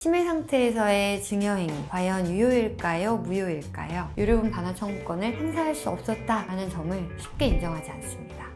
치매 상태에서의 증여행위, 과연 유효일까요? 무효일까요? 유류분 반환 청구권을 행사할 수 없었다라는 점을 쉽게 인정하지 않습니다.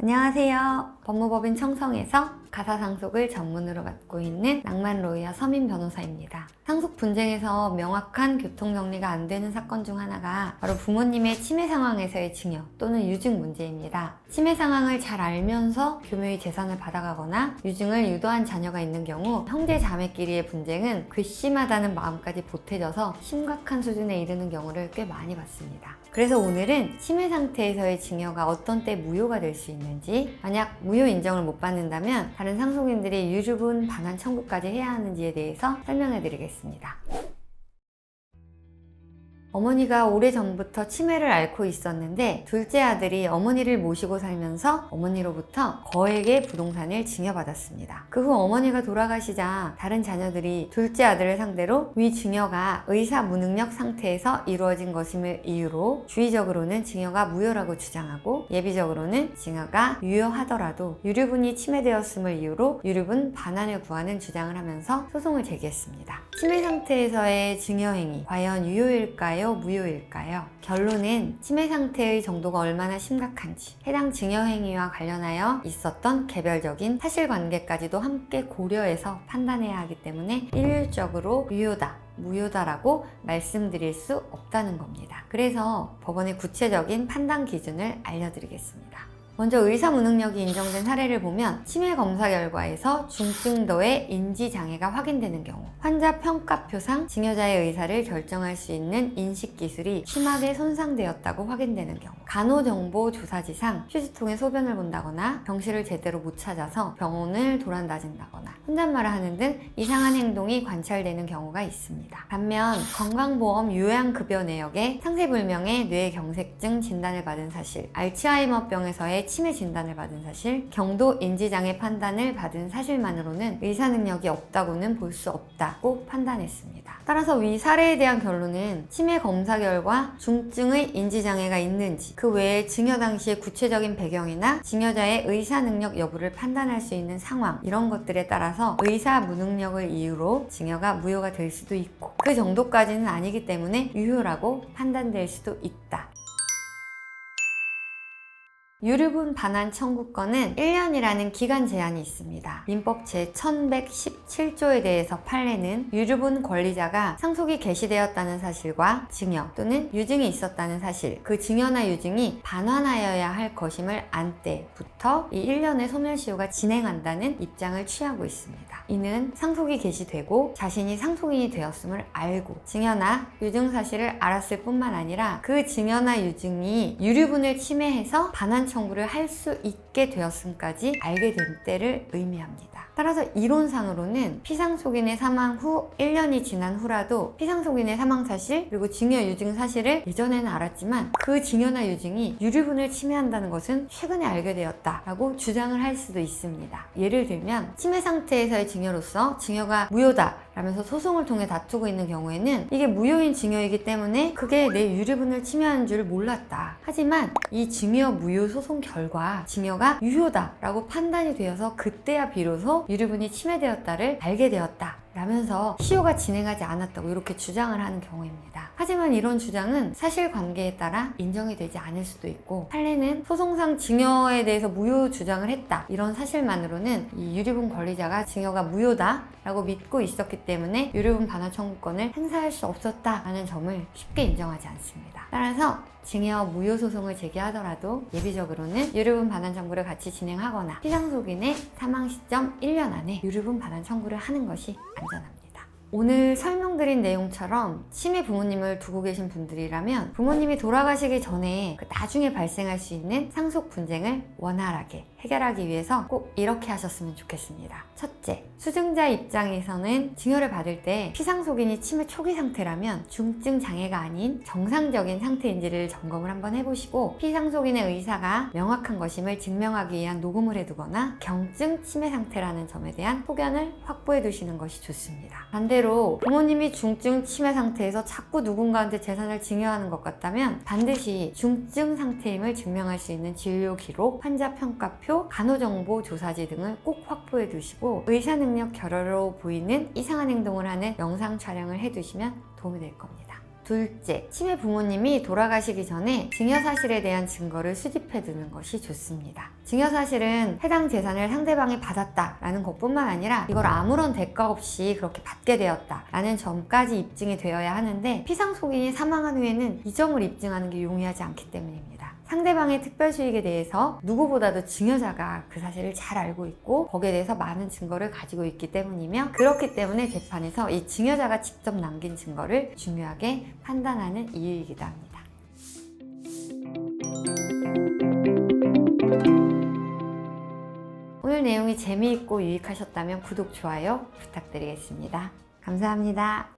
안녕하세요. 법무법인 청성에서 가사상속을 전문으로 맡고 있는 낭만로이어 서민 변호사입니다. 상속 분쟁에서 명확한 교통정리가 안 되는 사건 중 하나가 바로 부모님의 치매 상황에서의 증여 또는 유증 문제입니다. 치매 상황을 잘 알면서 교묘히 재산을 받아가거나 유증을 유도한 자녀가 있는 경우 형제 자매끼리의 분쟁은 괘씸하다는 마음까지 보태져서 심각한 수준에 이르는 경우를 꽤 많이 봤습니다. 그래서 오늘은 치매 상태에서의 증여가 어떤 때 무효가 될 수 있는지, 만약 무효 인정을 못 받는다면 다른 상속인들이 유류분 반환 청구까지 해야 하는지에 대해서 설명해 드리겠습니다. 어머니가 오래전부터 치매를 앓고 있었는데 둘째 아들이 어머니를 모시고 살면서 어머니로부터 거액의 부동산을 증여받았습니다. 그 후 어머니가 돌아가시자 다른 자녀들이 둘째 아들을 상대로 위 증여가 의사 무능력 상태에서 이루어진 것임을 이유로 주의적으로는 증여가 무효라고 주장하고 예비적으로는 증여가 유효하더라도 유류분이 침해되었음을 이유로 유류분 반환을 구하는 주장을 하면서 소송을 제기했습니다. 치매 상태에서의 증여행위, 과연 유효일까요? 무효일까요? 결론은 치매 상태의 정도가 얼마나 심각한지, 해당 증여행위와 관련하여 있었던 개별적인 사실관계까지도 함께 고려해서 판단해야 하기 때문에 일률적으로 유효다, 무효다라고 말씀드릴 수 없다는 겁니다. 그래서 법원의 구체적인 판단 기준을 알려드리겠습니다. 먼저 의사 무능력이 인정된 사례를 보면 치매 검사 결과에서 중증도의 인지장애가 확인되는 경우, 환자 평가표상 증여자의 의사를 결정할 수 있는 인식기술이 심하게 손상되었다고 확인되는 경우, 간호정보 조사지상 휴지통에 소변을 본다거나 병실을 제대로 못 찾아서 병원을 도란다진다거나 혼잣말을 하는 등 이상한 행동이 관찰되는 경우가 있습니다. 반면 건강보험 요양급여 내역에 상세불명의 뇌경색증 진단을 받은 사실, 알츠하이머병에서의 치매 진단을 받은 사실, 경도 인지장애 판단을 받은 사실만으로는 의사 능력이 없다고는 볼 수 없다고 판단했습니다. 따라서 위 사례에 대한 결론은 치매 검사 결과 중증의 인지장애가 있는지, 그 외에 증여 당시의 구체적인 배경이나 증여자의 의사 능력 여부를 판단할 수 있는 상황, 이런 것들에 따라서 의사 무능력을 이유로 증여가 무효가 될 수도 있고 그 정도까지는 아니기 때문에 유효라고 판단될 수도 있다. 유류분 반환 청구권은 1년이라는 기간 제한이 있습니다. 민법 제1117조에 대해서 판례는 유류분 권리자가 상속이 개시되었다는 사실과 증여 또는 유증이 있었다는 사실, 그 증여나 유증이 반환하여야 할 것임을 안 때부터 이 1년의 소멸시효가 진행한다는 입장을 취하고 있습니다. 이는 상속이 개시되고 자신이 상속인이 되었음을 알고 증여나 유증 사실을 알았을 뿐만 아니라 그 증여나 유증이 유류분을 침해해서 반환 청구를 할 수 있게 되었음까지 알게 된 때를 의미합니다. 따라서 이론상으로는 피상속인의 사망 후 1년이 지난 후라도 피상속인의 사망 사실 그리고 증여 유증 사실을 예전에는 알았지만 그 증여나 유증이 유류분을 침해한다는 것은 최근에 알게 되었다라고 주장을 할 수도 있습니다. 예를 들면 치매 상태에서의 증여로서 증여가 무효다 라면서 소송을 통해 다투고 있는 경우에는 이게 무효인 증여이기 때문에 그게 내 유류분을 침해하는 줄 몰랐다. 하지만 이 증여 무효 소송 결과 증여가 유효다라고 판단이 되어서 그때야 비로소 유류분이 침해되었다를 알게 되었다 라면서 시효가 진행하지 않았다고 이렇게 주장을 하는 경우입니다. 하지만 이런 주장은 사실관계에 따라 인정이 되지 않을 수도 있고 판례는 소송상 증여에 대해서 무효 주장을 했다 이런 사실만으로는 이 유류분 권리자가 증여가 무효다 라고 믿고 있었기 때문에 유류분 반환 청구권을 행사할 수 없었다라는 점을 쉽게 인정하지 않습니다. 따라서 증여 무효 소송을 제기하더라도 예비적으로는 유류분 반환 청구를 같이 진행하거나 피상속인의 사망 시점 1년 안에 유류분 반환 청구를 하는 것이 안전합니다. 오늘 설명드린 내용처럼 치매 부모님을 두고 계신 분들이라면 부모님이 돌아가시기 전에 나중에 발생할 수 있는 상속 분쟁을 원활하게 해결하기 위해서 꼭 이렇게 하셨으면 좋겠습니다. 첫째, 수증자 입장에서는 증여를 받을 때 피상속인이 치매 초기 상태라면 중증 장애가 아닌 정상적인 상태인지를 점검을 한번 해보시고 피상속인의 의사가 명확한 것임을 증명하기 위한 녹음을 해두거나 경증 치매 상태라는 점에 대한 소견을 확보해 두시는 것이 좋습니다. 반대로 부모님이 중증 치매 상태에서 자꾸 누군가한테 재산을 증여하는 것 같다면 반드시 중증 상태임을 증명할 수 있는 진료 기록, 환자 평가표, 필요, 간호정보 조사지 등을 꼭 확보해 두시고 의사능력 결여로 보이는 이상한 행동을 하는 영상 촬영을 해두시면 도움이 될 겁니다. 둘째, 치매 부모님이 돌아가시기 전에 증여사실에 대한 증거를 수집해 두는 것이 좋습니다. 증여사실은 해당 재산을 상대방이 받았다라는 것뿐만 아니라 이걸 아무런 대가 없이 그렇게 받게 되었다라는 점까지 입증이 되어야 하는데 피상속인이 사망한 후에는 이 점을 입증하는 게 용이하지 않기 때문입니다. 상대방의 특별수익에 대해서 누구보다도 증여자가 그 사실을 잘 알고 있고 거기에 대해서 많은 증거를 가지고 있기 때문이며 그렇기 때문에 재판에서 이 증여자가 직접 남긴 증거를 중요하게 판단하는 이유이기도 합니다. 오늘 내용이 재미있고 유익하셨다면 구독, 좋아요 부탁드리겠습니다. 감사합니다.